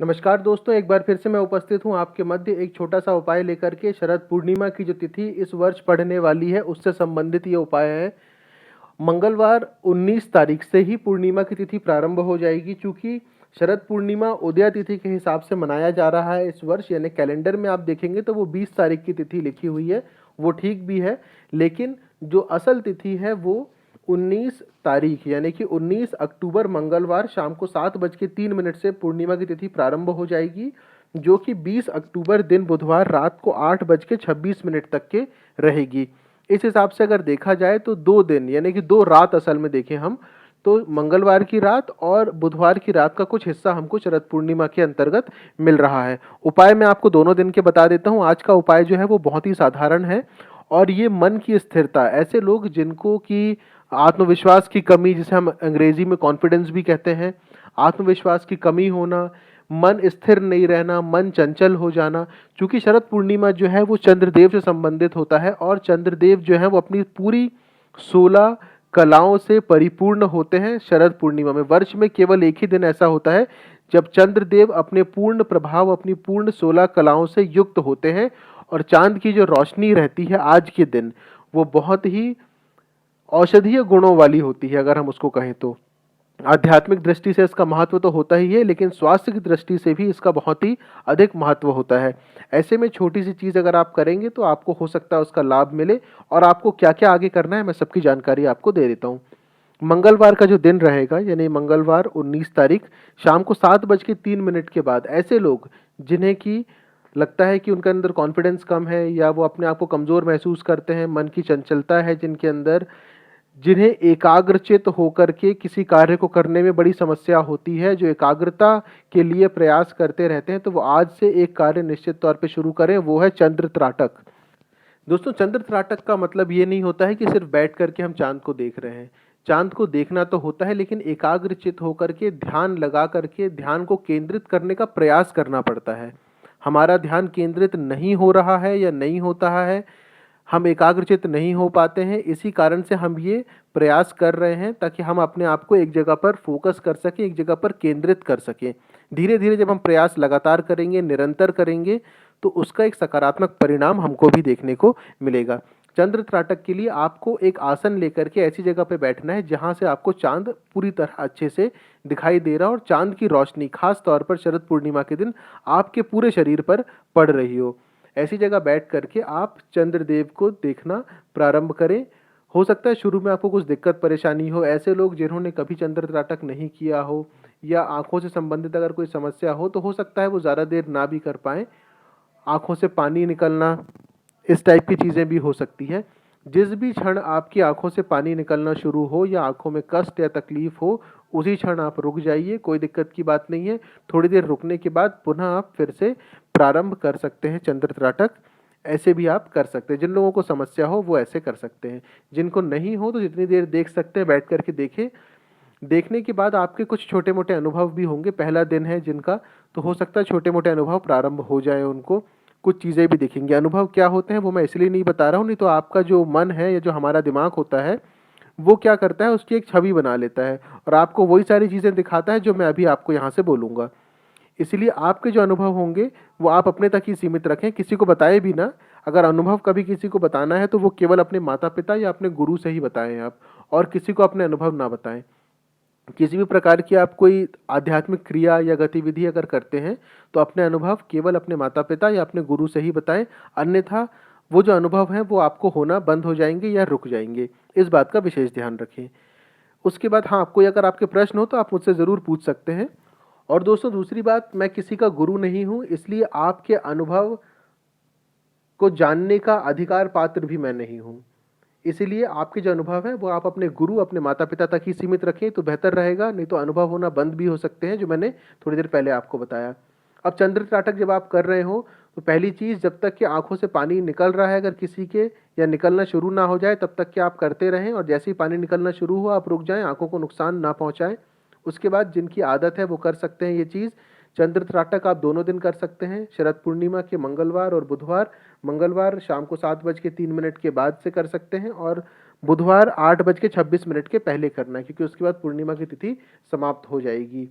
नमस्कार दोस्तों, एक बार फिर से मैं उपस्थित हूँ आपके मध्य एक छोटा सा उपाय लेकर के। शरद पूर्णिमा की जो तिथि इस वर्ष पड़ने वाली है उससे संबंधित ये उपाय है। मंगलवार 19 तारीख से ही पूर्णिमा की तिथि प्रारंभ हो जाएगी। चूंकि शरद पूर्णिमा उदया तिथि के हिसाब से मनाया जा रहा है इस वर्ष, यानी कैलेंडर में आप देखेंगे तो वो 20 तारीख की तिथि लिखी हुई है। वो ठीक भी है, लेकिन जो असल तिथि है वो 19 तारीख यानी कि 19 अक्टूबर मंगलवार शाम को 7:03 से पूर्णिमा की तिथि प्रारंभ हो जाएगी, जो कि 20 अक्टूबर दिन बुधवार रात को 8:26 तक के रहेगी। इस हिसाब से अगर देखा जाए तो 2 दिन यानी कि 2 रात असल में देखें हम तो मंगलवार की रात और बुधवार की रात का कुछ हिस्सा हमको शरद पूर्णिमा के अंतर्गत मिल रहा है। उपाय मैं आपको दोनों दिन के बता देता हूँ। आज का उपाय जो है वो बहुत ही साधारण है और ये मन की स्थिरता, ऐसे लोग जिनको कि आत्मविश्वास की कमी, जिसे हम अंग्रेजी में कॉन्फिडेंस भी कहते हैं, आत्मविश्वास की कमी होना, मन स्थिर नहीं रहना, मन चंचल हो जाना। चूंकि शरद पूर्णिमा जो है वो चंद्रदेव से संबंधित होता है और चंद्रदेव जो है वो अपनी पूरी 16 कलाओं से परिपूर्ण होते हैं। शरद पूर्णिमा में वर्ष में केवल एक ही दिन ऐसा होता है जब चंद्रदेव अपने पूर्ण प्रभाव, अपनी पूर्ण 16 कलाओं से युक्त होते हैं और चांद की जो रोशनी रहती है आज के दिन वो बहुत ही औषधीय गुणों वाली होती है। अगर हम उसको कहें तो आध्यात्मिक दृष्टि से इसका महत्व तो होता ही है, लेकिन स्वास्थ्य की दृष्टि से भी इसका बहुत ही अधिक महत्व होता है। ऐसे में छोटी सी चीज़ अगर आप करेंगे तो आपको हो सकता है उसका लाभ मिले। और आपको क्या क्या आगे करना है मैं सबकी जानकारी आपको दे देता हूँ। मंगलवार का जो दिन रहेगा यानी मंगलवार 19 तारीख शाम को 7:03 के बाद ऐसे लोग जिन्हें कि लगता है कि उनके अंदर कॉन्फिडेंस कम है या वो अपने आप को कमज़ोर महसूस करते हैं, मन की चंचलता है जिनके अंदर, जिन्हें एकाग्रचित होकर के किसी कार्य को करने में बड़ी समस्या होती है, जो एकाग्रता के लिए प्रयास करते रहते हैं, तो वो आज से एक कार्य निश्चित तौर पे शुरू करें, वो है चंद्र त्राटक। दोस्तों, चंद्र त्राटक का मतलब ये नहीं होता है कि सिर्फ बैठ करके हम चांद को देख रहे हैं। चांद को देखना तो होता है, लेकिन एकाग्रचित होकर के ध्यान लगा करके ध्यान को केंद्रित करने का प्रयास करना पड़ता है। हमारा ध्यान केंद्रित नहीं हो रहा है या नहीं होता है, हम एकाग्रचित नहीं हो पाते हैं, इसी कारण से हम ये प्रयास कर रहे हैं ताकि हम अपने आप को एक जगह पर फोकस कर सकें, एक जगह पर केंद्रित कर सकें। धीरे धीरे जब हम प्रयास लगातार करेंगे, निरंतर करेंगे, तो उसका एक सकारात्मक परिणाम हमको भी देखने को मिलेगा। चंद्र त्राटक के लिए आपको एक आसन लेकर के ऐसी जगह पे बैठना है जहां से आपको चांद पूरी तरह अच्छे से दिखाई दे रहा हो और चांद की रोशनी खास तौर पर शरद पूर्णिमा के दिन आपके पूरे शरीर पर पड़ रही हो। ऐसी जगह बैठ करके आप चंद्रदेव को देखना प्रारंभ करें। हो सकता है शुरू में आपको कुछ दिक्कत परेशानी हो। ऐसे लोग जिन्होंने कभी चंद्र त्राटक नहीं किया हो या आंखों से संबंधित अगर कोई समस्या हो तो हो सकता है वो ज़्यादा देर ना भी कर पाएँ। आंखों से पानी निकलना, इस टाइप की चीज़ें भी हो सकती है। जिस भी क्षण आपकी आंखों से पानी निकलना शुरू हो या आंखों में कष्ट या तकलीफ हो, उसी क्षण आप रुक जाइए, कोई दिक्कत की बात नहीं है। थोड़ी देर रुकने के बाद पुनः आप फिर से प्रारंभ कर सकते हैं चंद्र त्राटक। ऐसे भी आप कर सकते हैं। जिन लोगों को समस्या हो वो ऐसे कर सकते हैं, जिनको नहीं हो तो जितनी देर देख सकते हैं बैठ करके देखें। देखने के बाद आपके कुछ छोटे मोटे अनुभव भी होंगे। पहला दिन है जिनका, तो हो सकता है छोटे मोटे अनुभव प्रारंभ हो जाए उनको। कुछ चीज़ें भी दिखेंगी। अनुभव क्या होते हैं वो मैं इसलिए नहीं बता रहा हूँ, नहीं तो आपका जो मन है या जो हमारा दिमाग होता है वो क्या करता है, उसकी एक छवि बना लेता है और आपको वही सारी चीज़ें दिखाता है जो मैं अभी आपको यहाँ से बोलूँगा। इसलिए आपके जो अनुभव होंगे वो आप अपने तक ही सीमित रखें, किसी को बताएं भी ना। अगर अनुभव कभी किसी को बताना है तो वो केवल अपने माता पिता या अपने गुरु से ही बताएं आप, और किसी को अपने अनुभव ना बताएं। किसी भी प्रकार की आप कोई आध्यात्मिक क्रिया या गतिविधि अगर करते हैं तो अपने अनुभव केवल अपने माता पिता या अपने गुरु से ही बताएं, अन्यथा वो जो अनुभव हैं वो आपको होना बंद हो जाएंगे या रुक जाएंगे। इस बात का विशेष ध्यान रखें। उसके बाद हाँ, कोई अगर आपके प्रश्न हो तो आप मुझसे ज़रूर पूछ सकते हैं। और दोस्तों, दूसरी बात, मैं किसी का गुरु नहीं हूँ, इसलिए आपके अनुभव को जानने का अधिकार पात्र भी मैं नहीं हूँ। इसीलिए आपके जो अनुभव है वो आप अपने गुरु, अपने माता पिता तक ही सीमित रखें तो बेहतर रहेगा, नहीं तो अनुभव होना बंद भी हो सकते हैं, जो मैंने थोड़ी देर पहले आपको बताया। अब चंद्र त्राटक जब आप कर रहे हो तो पहली चीज़, जब तक कि आंखों से पानी निकल रहा है अगर किसी के, या निकलना शुरू ना हो जाए, तब तक कि आप करते रहें, और जैसे ही पानी निकलना शुरू हो आप रुक जाएं, आंखों को नुकसान ना पहुंचाएं। उसके बाद जिनकी आदत है वो कर सकते हैं ये चीज़। चंद्र त्राटक आप दोनों दिन कर सकते हैं, शरद पूर्णिमा के मंगलवार और बुधवार। मंगलवार शाम को 7:03 के बाद से कर सकते हैं और बुधवार 8:26 के पहले करना है, क्योंकि उसके बाद पूर्णिमा की तिथि समाप्त हो जाएगी।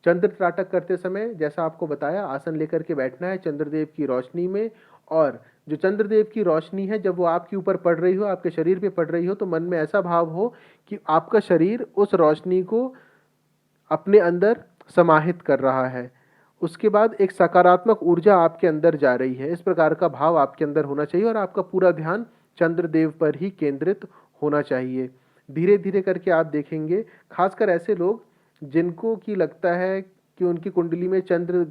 चंद्र त्राटक करते समय जैसा आपको बताया आसन लेकर के बैठना है चंद्रदेव की रोशनी में, और जो चंद्रदेव की रोशनी है जब वो आपके ऊपर पड़ रही हो, आपके शरीर पे पड़ रही हो, तो मन में ऐसा भाव हो कि आपका शरीर उस रोशनी को अपने अंदर समाहित कर रहा है। उसके बाद एक सकारात्मक ऊर्जा आपके अंदर जा रही है, इस प्रकार का भाव आपके अंदर होना चाहिए और आपका पूरा ध्यान चंद्रदेव पर ही केंद्रित होना चाहिए। धीरे धीरे करके आप देखेंगे, खासकर ऐसे लोग जिनको की लगता है कि उनकी कुंडली में चंद्र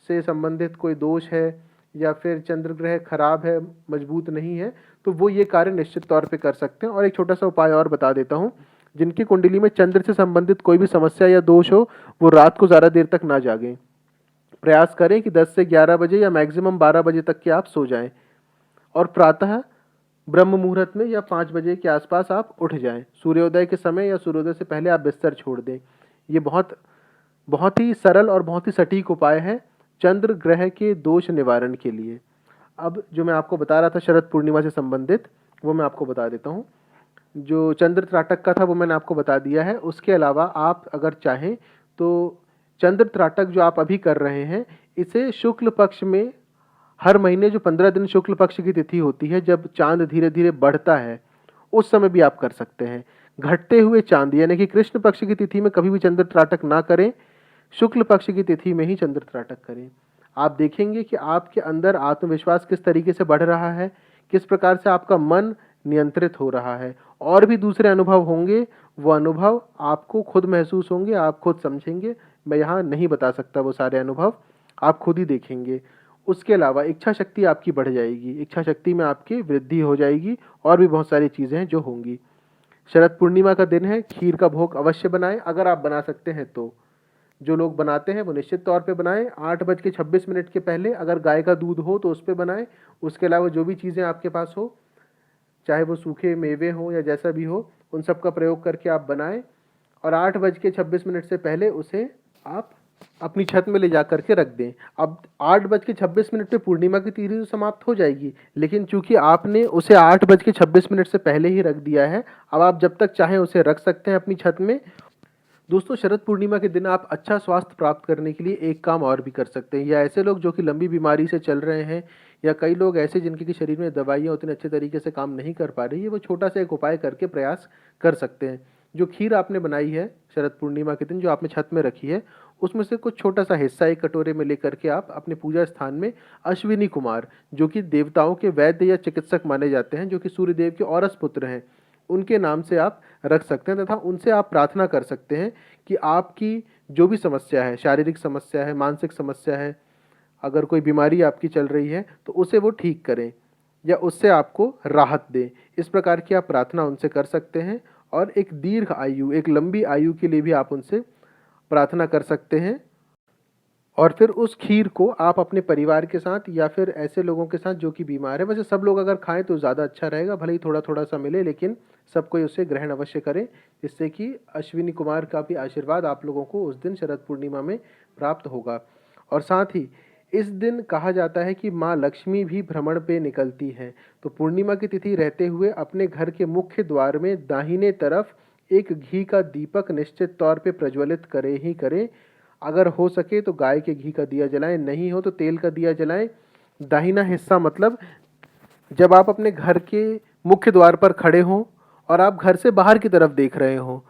से संबंधित कोई दोष है या फिर चंद्र ग्रह खराब है, मजबूत नहीं है, तो वो ये कार्य निश्चित तौर पे कर सकते हैं। और एक छोटा सा उपाय और बता देता हूँ, जिनकी कुंडली में चंद्र से संबंधित कोई भी समस्या या दोष हो, वो रात को ज़्यादा देर तक ना जागें। प्रयास करें कि 10 से 11 बजे या मैक्सिमम 12 बजे तक के आप सो जाएं और प्रातः ब्रह्म मुहूर्त में या 5 बजे के आसपास आप उठ जाएं। सूर्योदय के समय या सूर्योदय से पहले आप बिस्तर छोड़ दें। ये बहुत ही सरल और बहुत ही सटीक उपाय है चंद्र ग्रह के दोष निवारण के लिए। अब जो मैं आपको बता रहा था शरद पूर्णिमा से संबंधित, वो मैं आपको बता देता हूँ। जो चंद्र त्राटक का था वो मैंने आपको बता दिया है। उसके अलावा आप अगर चाहें तो चंद्र त्राटक जो आप अभी कर रहे हैं, इसे शुक्ल पक्ष में हर महीने जो 15 दिन शुक्ल पक्ष की तिथि होती है, जब चांद धीरे धीरे बढ़ता है, उस समय भी आप कर सकते हैं। घटते हुए चांद यानी कि कृष्ण पक्ष की तिथि में कभी भी चंद्र त्राटक ना करें, शुक्ल पक्ष की तिथि में ही चंद्र त्राटक करें। आप देखेंगे कि आपके अंदर आत्मविश्वास किस तरीके से बढ़ रहा है, किस प्रकार से आपका मन नियंत्रित हो रहा है। और भी दूसरे अनुभव होंगे, वो अनुभव आपको खुद महसूस होंगे, आप खुद समझेंगे। मैं यहाँ नहीं बता सकता वो सारे अनुभव, आप खुद ही देखेंगे। उसके अलावा इच्छा शक्ति आपकी बढ़ जाएगी, इच्छा शक्ति में आपकी वृद्धि हो जाएगी, और भी बहुत सारी चीज़ें हैं जो होंगी। शरद पूर्णिमा का दिन है, खीर का भोग अवश्य बनाएं अगर आप बना सकते हैं तो। जो लोग बनाते हैं वो निश्चित तौर पे बनाएं 8:26 के पहले। अगर गाय का दूध हो तो उस पर बनाएं। उसके अलावा जो भी चीज़ें आपके पास हो, चाहे वो सूखे मेवे हो या जैसा भी हो, उन सब का प्रयोग करके आप बनाएं और 8:26 से पहले उसे आप अपनी छत में ले जा करके रख दें। अब 8:26 पे पूर्णिमा की तिथि तो समाप्त हो जाएगी, लेकिन चूंकि आपने उसे 8:26 से पहले ही रख दिया है, अब आप जब तक चाहें उसे रख सकते हैं अपनी छत में। दोस्तों, शरद पूर्णिमा के दिन आप अच्छा स्वास्थ्य प्राप्त करने के लिए एक काम और भी कर सकते हैं। या ऐसे लोग जो कि लंबी बीमारी से चल रहे हैं, या कई लोग ऐसे जिनके शरीर में दवाइयाँ उतने अच्छे तरीके से काम नहीं कर पा रही है, वो छोटा सा एक उपाय करके प्रयास कर सकते हैं। जो खीर आपने बनाई है शरद पूर्णिमा के दिन, जो आपने छत में रखी है, उसमें से कुछ छोटा सा हिस्सा एक कटोरे में लेकर के आप अपने पूजा स्थान में अश्विनी कुमार, जो कि देवताओं के वैद्य या चिकित्सक माने जाते हैं, जो कि सूर्यदेव के औरस पुत्र हैं, उनके नाम से आप रख सकते हैं तथा उनसे आप प्रार्थना कर सकते हैं कि आपकी जो भी समस्या है, शारीरिक समस्या है, मानसिक समस्या है, अगर कोई बीमारी आपकी चल रही है तो उसे वो ठीक करें या उससे आपको राहत दें। इस प्रकार की आप प्रार्थना उनसे कर सकते हैं और एक दीर्घ आयु, एक लंबी आयु के लिए भी आप उनसे प्रार्थना कर सकते हैं। और फिर उस खीर को आप अपने परिवार के साथ या फिर ऐसे लोगों के साथ जो कि बीमार है, वैसे सब लोग अगर खाएं तो ज़्यादा अच्छा रहेगा, भले ही थोड़ा थोड़ा सा मिले, लेकिन सब कोई उसे ग्रहण अवश्य करें, जिससे कि अश्विनी कुमार का भी आशीर्वाद आप लोगों को उस दिन शरद पूर्णिमा में प्राप्त होगा। और साथ ही इस दिन कहा जाता है कि माँ लक्ष्मी भी भ्रमण पे निकलती हैं। तो पूर्णिमा की तिथि रहते हुए अपने घर के मुख्य द्वार में दाहिने तरफ एक घी का दीपक निश्चित तौर पे प्रज्वलित करें ही करें। अगर हो सके तो गाय के घी का दिया जलाएं, नहीं हो तो तेल का दिया जलाएं। दाहिना हिस्सा मतलब जब आप अपने घर के मुख्य द्वार पर खड़े हों और आप घर से बाहर की तरफ देख रहे हों,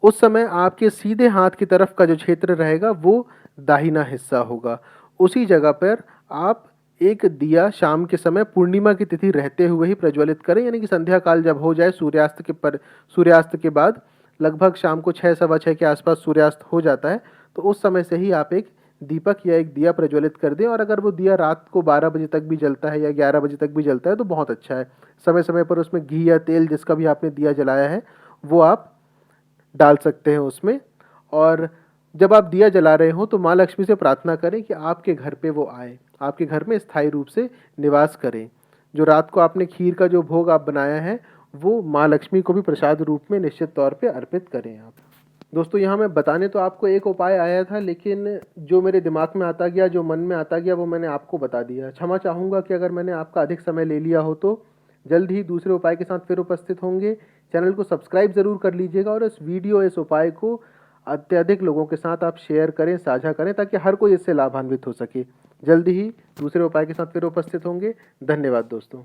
उस समय आपके सीधे हाथ की तरफ का जो क्षेत्र रहेगा वो दाहिना हिस्सा होगा। उसी जगह पर आप एक दिया शाम के समय पूर्णिमा की तिथि रहते हुए ही प्रज्वलित करें, यानी कि संध्या काल जब हो जाए, सूर्यास्त के बाद लगभग शाम को 6 सवा 6 के आसपास सूर्यास्त हो जाता है, तो उस समय से ही आप एक दीपक या एक दिया प्रज्वलित कर दें। और अगर वो दिया रात को 12 बजे तक भी जलता है या 11 बजे तक भी जलता है तो बहुत अच्छा है। समय समय पर उसमें घी या तेल जिसका भी आपने दिया जलाया है वो आप डाल सकते हैं उसमें। और जब आप दिया जला रहे हो तो माँ लक्ष्मी से प्रार्थना करें कि आपके घर पे वो आए, आपके घर में स्थायी रूप से निवास करें। जो रात को आपने खीर का जो भोग आप बनाया है वो माँ लक्ष्मी को भी प्रसाद रूप में निश्चित तौर पे अर्पित करें आप। दोस्तों, यहाँ मैं बताने तो आपको एक उपाय आया था, लेकिन जो मेरे दिमाग में आता गया, जो मन में आता गया, वो मैंने आपको बता दिया। क्षमा चाहूँगा कि अगर मैंने आपका अधिक समय ले लिया हो तो। जल्द ही दूसरे उपाय के साथ फिर उपस्थित होंगे। चैनल को सब्सक्राइब ज़रूर कर लीजिएगा और इस उपाय को अत्यधिक लोगों के साथ आप शेयर करें, साझा करें, ताकि हर कोई इससे लाभान्वित हो सके। जल्दी ही दूसरे उपाय के साथ फिर उपस्थित होंगे। धन्यवाद दोस्तों।